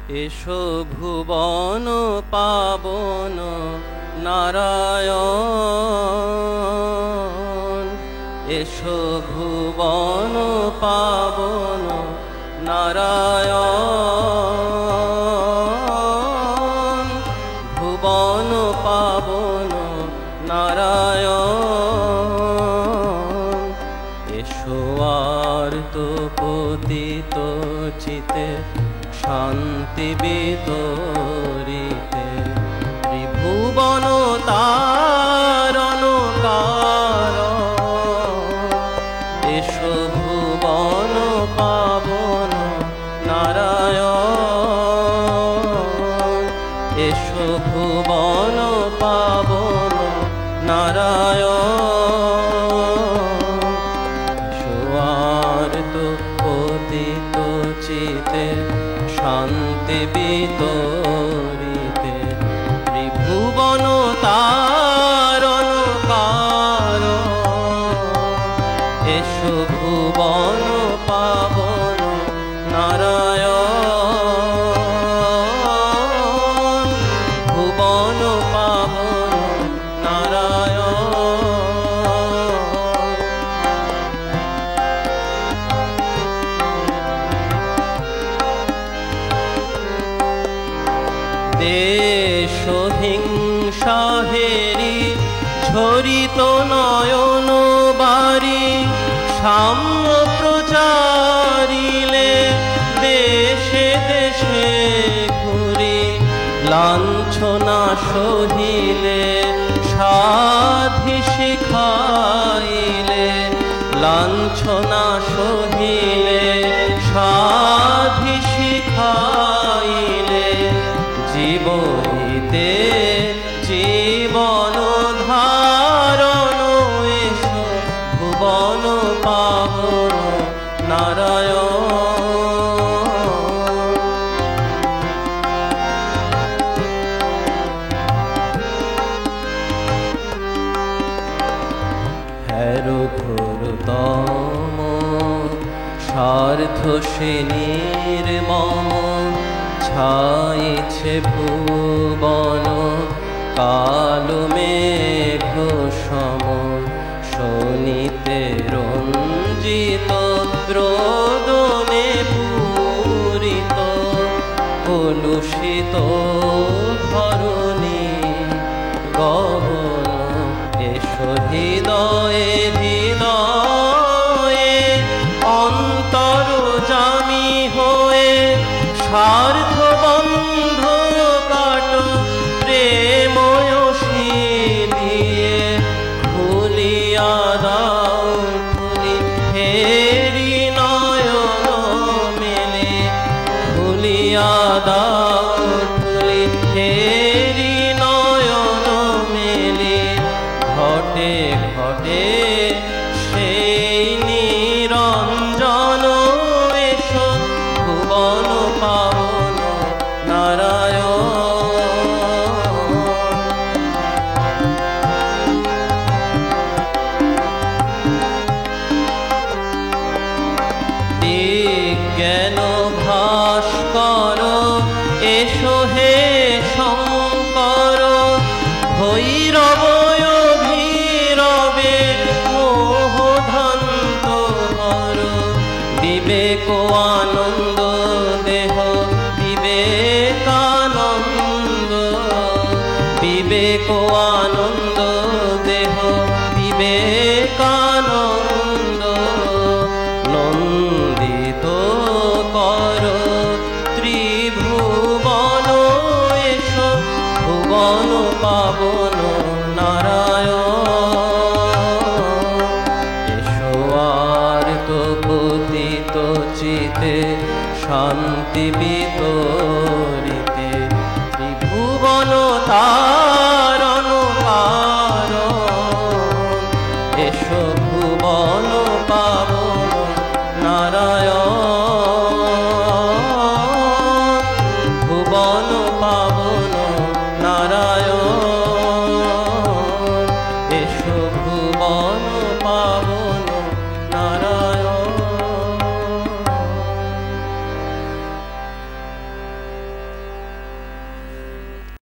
এসো ভুবন পাবন নারায়ণ, এসো ভুবন পাবন নারায়ণ, ভুবন পাবন নারায়ণ। এসো আর্ত পতিত চিতে শান্তি বিতরিতে, ত্রিভুবন তারণ কারণ। এসো ভুবন পাবন নারায়ণ, এসো ভুবন পাবন নারায়ণ। এসো আর্ত পতিত চিতে শান্তি বিতরিতে, ত্রিভুবন তারণ কারণ। এসো ভুবন পাবন নারায়ণ, ভুবন পাবন নারায়ণ। দেশ হিংসা হেরি ঝরিত নয়ন বারি, সাম্য প্রচারিলে দেশে দেশে ঘুরি। লাঞ্ছনা সহিলে সাধি শিখাইলে, লাঞ্ছনা সহিলে সাধি শিখাইলে। জীবনীতে জীবন ধারণ, এসো ভুবন পাবন নারায়ণ। হ্যারো ঘোরতম স্বার্থ সে নির্মম, ছাইছে ভুবন কালো মেঘ সম। শোনিতে রঞ্জিত রোদনে পূরিত, কলুষিত ধরণী গহন। এসো হৃদয়ে হৃদয়ে অন্তর্যামী হয়ে, স্বার্থ বন্ধ কাট প্রেময়সী দিয়ে। খুলিয়া দাও খুলি হেরি নয়ন মেলে, খুলিয়া দাও খুলি হেরি নয়ন মেলে। ঘটে ঘটে সেই নিরঞ্জন, এসো ভুবন পাবন নারায়ণ। বিজ্ঞান ভাস্কর, এসো হে শঙ্কর। ভৈরব অভিরবে মোহধান্ত হর, বিবেক আনন্দ দেহ বিবেকানন্দ। বিবেক আনন্দ দেহ বিবেকানন্দ। নন্দিত কর ত্রিভুবন, এসো ভুবন পাবন নারায়ণ। এসো আর্ত পতিত চিতে শান্তি বিতরিতে, ত্রিভুবন তা